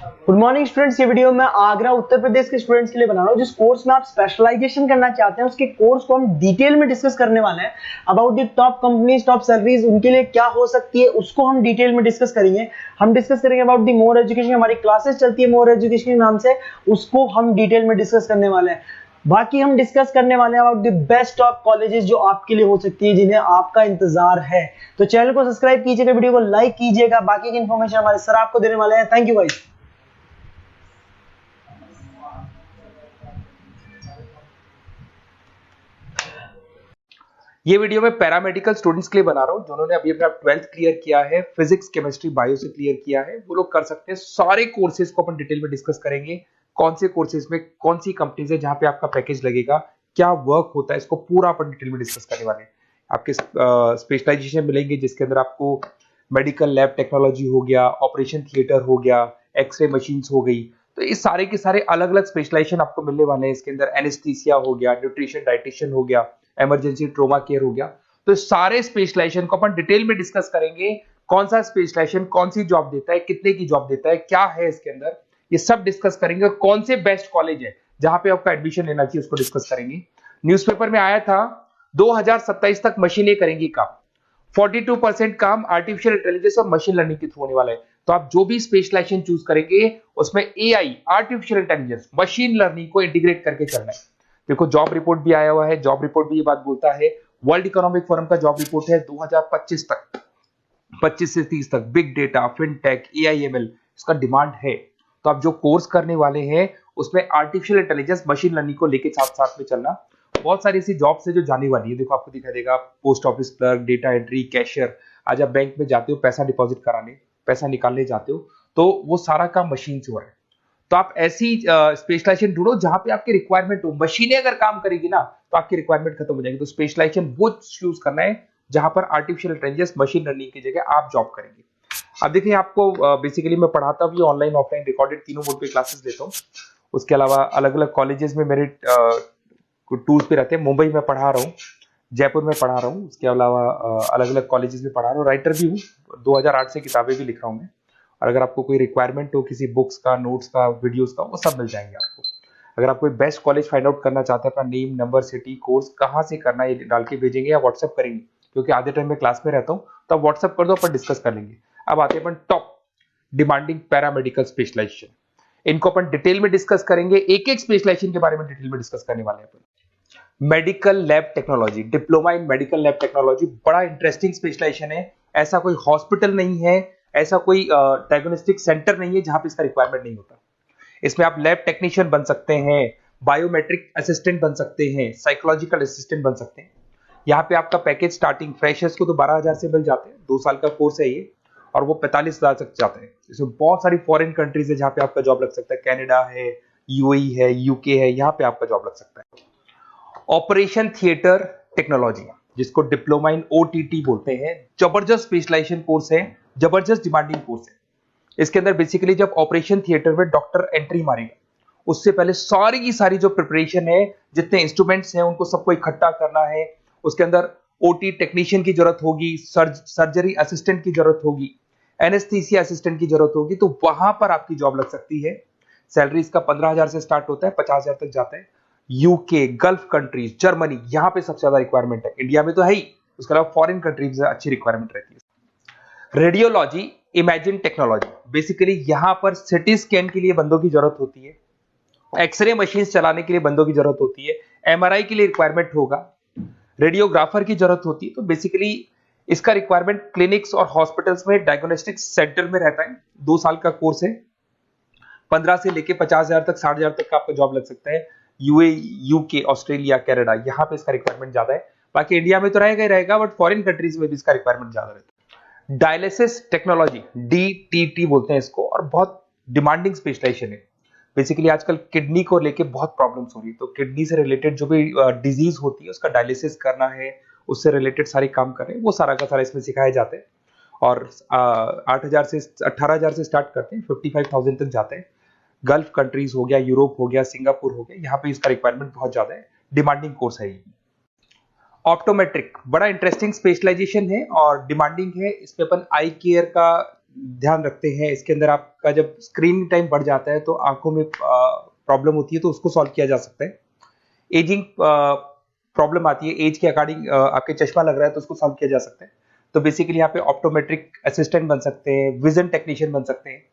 Good morning students. ये video मैं आगरा उत्तर प्रदेश के स्टूडेंट्स के लिए बना रहा हूँ। जिस कोर्स में आप स्पेशलाइजेशन करना चाहते हैं उसके कोर्स को हम डिटेल में डिस्कस करने वाले हैं। About the top companies, top salaries, उनके लिए क्या हो सकती है उसको हम डिटेल में डिस्कस करेंगे। हम डिस्कस करेंगे अबाउट द मोर एजुकेशन, हमारी क्लासेस चलती है मोर एजुकेशन के नाम से, उसको हम डिटेल में डिस्कस करने वाले हैं। बाकी हम डिस्कस करने वाले हैं about the best top colleges जो आपके लिए हो सकती है, जिन्हें आपका इंतजार है। तो चैनल को सब्सक्राइब कीजिएगा, वीडियो को लाइक कीजिएगा। बाकी की इन्फॉर्मेशन हमारे सर आपको देने वाले हैं। Thank you guys. ये वीडियो मैं पैरामेडिकल स्टूडेंट्स के लिए बना रहा हूँ जिन्होंने अभी अपना 12th क्लियर किया है, फिजिक्स केमिस्ट्री बायो से क्लियर किया है, वो लोग कर सकते हैं। सारे कोर्सेज को अपन डिटेल में डिस्कस करेंगे। कौन से कोर्सेज में कौन सी कंपनीज है जहां पे आपका पैकेज लगेगा, क्या वर्क होता है, इसको पूरा अपन डिटेल में डिस्कस करने वाले हैं। आपके स्पेशलाइजेशन मिलेंगे जिसके अंदर आपको मेडिकल लैब टेक्नोलॉजी हो गया, ऑपरेशन थिएटर हो गया, एक्सरे मशीन हो गई। तो ये सारे के सारे अलग अलग स्पेशलाइजेशन आपको मिलने वाले हैं। इसके अंदर एनेस्थीसिया हो गया, न्यूट्रिशन डाइटिशियन हो गया, इमरजेंसी ट्रोमा केयर हो गया। तो सारे स्पेशलाइजेशन को अपन डिटेल में डिस्कस करेंगे। कौन सा स्पेशलाइजेशन कौन सी जॉब देता है, कितने की जॉब देता है, क्या है इसके अंदर, ये सब डिस्कस करेंगे। और कौन से बेस्ट कॉलेज है जहां पे आपका एडमिशन लेना चाहिए उसको डिस्कस करेंगे। न्यूज़पेपर में आया था 2027 तक मशीनें करेंगी काम। 42% काम आर्टिफिशियल इंटेलिजेंस और मशीन लर्निंग के थ्रू होने वाला है। तो आप जो भी स्पेशलाइजेशन चूज करेंगे उसमें AI, artificial intelligence, machine learning को इंटीग्रेट करके करना है। देखो जॉब रिपोर्ट भी आया हुआ है, जॉब रिपोर्ट भी ये बात बोलता है। वर्ल्ड इकोनॉमिक फोरम का जॉब रिपोर्ट है 2025 तक, 25 से 30 तक बिग डेटा, फिनटेक, एआईएमएल इसका डिमांड है। तो आप जो कोर्स करने वाले हैं उसमें आर्टिफिशियल इंटेलिजेंस, मशीन लर्निंग को लेके साथ साथ में चलना। बहुत सारी ऐसी जॉब्स है जो जाने वाली है। देखो आपको दिखाई देगा post office clerk, data entry, cashier. आज आप बैंक में जाते हो पैसा डिपॉजिट कराने, पैसा निकालने जाते हो, तो वो सारा काम मशीन से हो रहा है। तो आप ऐसी स्पेशलाइजेशन ढूंढो जहां पे आपकी रिक्वायरमेंट हो। मशीनें अगर काम करेगी ना तो आपकी रिक्वायरमेंट खत्म हो जाएगी। तो स्पेशलाइजेशन वो चूज करना है जहां पर आर्टिफिशियल इंटेलिजेंस, मशीन लर्निंग की जगह आप जॉब करेंगे। अब देखिए आपको बेसिकली मैं पढ़ाता भी ऑनलाइन ऑफलाइन रिकॉर्डेड तीनों मोड पे क्लासेस लेता हूँ। उसके अलावा अलग अलग कॉलेजेस में मेरे टूर्स पे रहते हैं। मुंबई में पढ़ा रहा हूँ, जयपुर में पढ़ा रहा हूँ, उसके अलावा अलग अलग कॉलेजेस में पढ़ा रहा हूँ। राइटर भी हूँ, 2008 से किताबें भी लिख रहा हूँ मैं। और अगर आपको कोई रिक्वायरमेंट हो किसी बुक्स का, नोट्स का, वीडियोस का, वो सब मिल जाएंगे आपको। अगर आप कोई बेस्ट कॉलेज फाइंड आउट करना चाहते हैं, अपना नेम, नंबर, सिटी, कोर्स कहाँ से करना है ये डाल के भेजेंगे या व्हाट्सएप करेंगे, क्योंकि आधे टाइम में क्लास में रहता हूँ। तो आप व्हाट्सएप कर दो, अपन डिस्कस कर लेंगे। अब आते हैं अपन टॉप डिमांडिंग पैरामेडिकल स्पेशलाइजेशन। इनको अपन डिटेल में डिस्कस करेंगे। एक एक स्पेशलाइजेशन के बारे में डिटेल में डिस्कस करने वाले हैं अपन। Medical lab technology, diploma in medical lab technology बड़ा इंटरेस्टिंग स्पेशलाइजेशन है। ऐसा कोई हॉस्पिटल नहीं है, ऐसा कोई डायग्नोस्टिक सेंटर नहीं है जहां पे इसका रिक्वायरमेंट नहीं होता। इसमें आप लैब टेक्नीशियन बन सकते हैं, बायोमेट्रिक असिस्टेंट बन सकते हैं, साइकोलॉजिकल असिस्टेंट बन सकते हैं। यहाँ पे आपका पैकेज स्टार्टिंग फ्रेशर्स को तो 12,000 से मिल जाते हैं, 2 साल का कोर्स है ये, और वो 45,000 तक जाते हैं। इसमें बहुत सारी फॉरेन कंट्रीज है जहाँ पे आपका जॉब लग सकता है। कनाडा है, यूएई है, यूके है, यहाँ पे आपका जॉब लग सकता है। ऑपरेशन थिएटर टेक्नोलॉजी, जिसको डिप्लोमा इन ओटीटी बोलते हैं, जबरदस्त स्पेशलाइजेशन कोर्स है, जबरदस्त डिमांडिंग कोर्स है। इसके अंदर बेसिकली जब ऑपरेशन थिएटर में डॉक्टर एंट्री मारेगा उससे पहले सारी की सारी जो प्रिपरेशन है, जितने इंस्ट्रूमेंट्स हैं उनको सबको इकट्ठा करना है। उसके अंदर ओटी टेक्नीशियन की जरूरत होगी, सर्जरी असिस्टेंट की जरूरत होगी, एनेस्थीसिया असिस्टेंट की जरूरत होगी। तो वहां पर आपकी जॉब लग सकती है। सैलरी इसका 15,000 से स्टार्ट होता है, 50,000 तक जाता है। यूके, गल्फ कंट्रीज, जर्मनी, यहां पे सबसे ज्यादा रिक्वायरमेंट है। इंडिया में तो है ही, उसके अलावा फॉरेन कंट्रीज में अच्छी रिक्वायरमेंट रहती है। रेडियोलॉजी इमेजिन टेक्नोलॉजी, बेसिकली यहां पर सिटी स्कैन के लिए बंदों की जरूरत होती है, एक्सरे मशीन चलाने के लिए बंदों की जरूरत होती है, एमआरआई के लिए रिक्वायरमेंट होगा, रेडियोग्राफर की जरूरत होती है। तो बेसिकली इसका रिक्वायरमेंट क्लिनिक्स और हॉस्पिटल्स में डायग्नोस्टिक सेंटर में रहता है। 2 साल का कोर्स है, 15 से लेके 50,000 तक, 60,000 तक का आपका जॉब लग सकता है। यूए, यूके, ऑस्ट्रेलिया, कनाडा, यहाँ पे इसका रिक्वायरमेंट ज्यादा है। बाकी इंडिया में तो रहेगा ही रहेगा, बट फॉरेन कंट्रीज में भी इसका रिक्वायरमेंट ज्यादा रहता है। डायलिसिस टेक्नोलॉजी, डीटीटी बोलते हैं इसको, और बहुत डिमांडिंग स्पेशलाइजेशन है। बेसिकली आजकल किडनी को लेके बहुत प्रॉब्लम्स हो रही है, तो किडनी से रिलेटेड जो भी डिजीज होती है उसका डायलिसिस करना है, उससे रिलेटेड सारे काम कर रहे हैं, वो सारा का सारा इसमें सिखाए जाते हैं। और 8,000 से 18,000 से स्टार्ट करते हैं, 55,000 तक जाते हैं। गल्फ कंट्रीज हो गया, यूरोप हो गया, सिंगापुर हो गया, यहाँ पे इसका रिक्वायरमेंट बहुत ज्यादा है। डिमांडिंग कोर्स है ये। ऑप्टोमेट्रिक बड़ा इंटरेस्टिंग स्पेशलाइजेशन है और डिमांडिंग है। इसमें अपन आई केयर का ध्यान रखते हैं। इसके अंदर आपका जब स्क्रीन टाइम बढ़ जाता है तो आंखों में प्रॉब्लम होती है, तो उसको सॉल्व किया जा सकता है। एजिंग प्रॉब्लम आती है, एज के अकॉर्डिंग आपके चश्मा लग रहा है तो उसको सॉल्व किया जा सकता है। तो बेसिकली यहाँ पे ऑप्टोमेट्रिक असिस्टेंट बन सकते हैं, विजन टेक्नीशियन बन सकते हैं।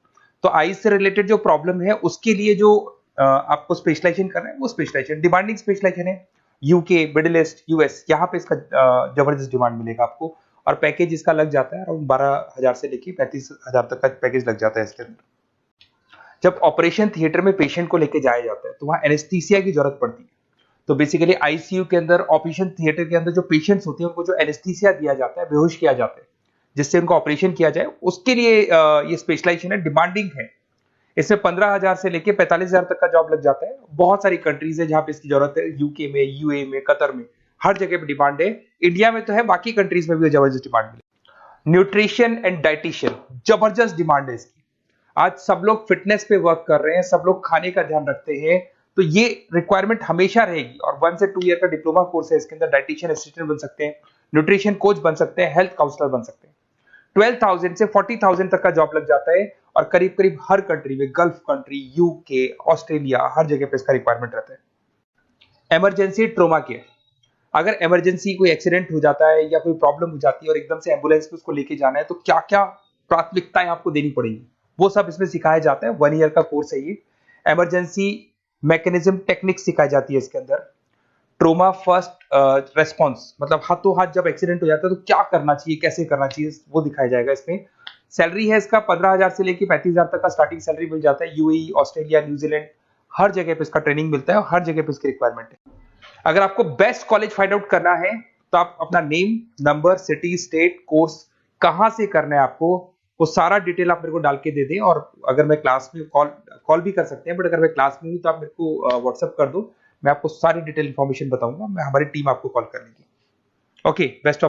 तो आईज से रिलेटेड जो प्रॉब्लम है उसके लिए जो आपको स्पेशलाइजेशन करना है वो स्पेशलाइजेशन डिमांडिंग स्पेशलाइजेशन है। यूके, मिडिल ईस्ट, यूएस, यहाँ पे इसका जबरदस्त डिमांड मिलेगा आपको। और पैकेज इसका लग जाता है अराउंड 12,000 से लेके 35,000 तक का पैकेज लग जाता है इसके अंदर। जब ऑपरेशन थिएटर में पेशेंट को लेके जाया जाता है तो वहां एनेस्थीसिया की जरूरत पड़ती है। तो बेसिकली आईसीयू के अंदर, ऑपरेशन थिएटर के अंदर जो पेशेंट्स होते हैं उनको जो एनेस्थीसिया दिया जाता है, बेहोश किया जाता है जिससे उनको ऑपरेशन किया जाए, उसके लिए ये स्पेशलाइजेशन है, डिमांडिंग है। इसमें 15,000 से लेके 45,000 तक का जॉब लग जाता है। बहुत सारी कंट्रीज है जहां पे इसकी जरूरत है, यूके में, यूए में, कतर में, हर जगह पे डिमांड है। इंडिया में तो है, बाकी कंट्रीज में भी जबरदस्त डिमांड मिले। न्यूट्रिशन एंड डाइटिशियन, जबरदस्त डिमांड है इसकी। आज सब लोग फिटनेस पे वर्क कर रहे हैं, सब लोग खाने का ध्यान रखते हैं, तो ये रिक्वायरमेंट हमेशा रहेगी। और 1 से 2 ईयर का डिप्लोमा कोर्स है इसके अंदर। डाइटिशियन असिस्टेंट बन सकते हैं, न्यूट्रिशन कोच बन सकते हैं, हेल्थ काउंसलर बन सकते हैं। 12,000 से 40,000 तक का जॉब लग जाता है। और करीब करीब हर कंट्री में, गल्फ कंट्री, यूके, ऑस्ट्रेलिया, हर जगह पे इसका रिक्वायरमेंट रहता है। इमरजेंसी ट्रोमा केयर, अगर इमरजेंसी कोई एक्सीडेंट हो जाता है या कोई प्रॉब्लम हो जाती है और एकदम से एम्बुलेंस में उसको लेके जाना है तो क्या क्या प्राथमिकताएं आपको देनी पड़ेगी, वो सब इसमें सिखाया जाता है। 1 ईयर का कोर्स है ये। इमरजेंसी मैकेनिज्म टेक्निक्स सिखाई जाती है इसके अंदर। ट्रोमा फर्स्ट रेस्पॉन्स, मतलब हाथों हाथ जब एक्सीडेंट हो जाता है तो क्या करना चाहिए, कैसे करना चाहिए, वो दिखाया जाएगा इसमें। सैलरी है इसका 15,000 से लेके 35,000 तक का स्टार्टिंग सैलरी मिल जाता है। यूएई, ऑस्ट्रेलिया, न्यूजीलैंड, हर जगह पे इसका ट्रेनिंग मिलता है और हर जगह पे इसकी रिक्वायरमेंट है। अगर आपको बेस्ट कॉलेज फाइंड आउट करना है तो आप अपना name, number, city, state, course कहां से करना है आपको, वो सारा डिटेल आप मेरे को डाल के दे दें। और अगर मैं क्लास में कॉल भी कर सकते हैं, बट अगर मैं क्लास में हूं तो आप मेरे को व्हाट्सएप कर दो, मैं आपको सारी डिटेल इंफॉर्मेशन बताऊंगा। मैं हमारी टीम आपको कॉल कर लेगी। Okay, best of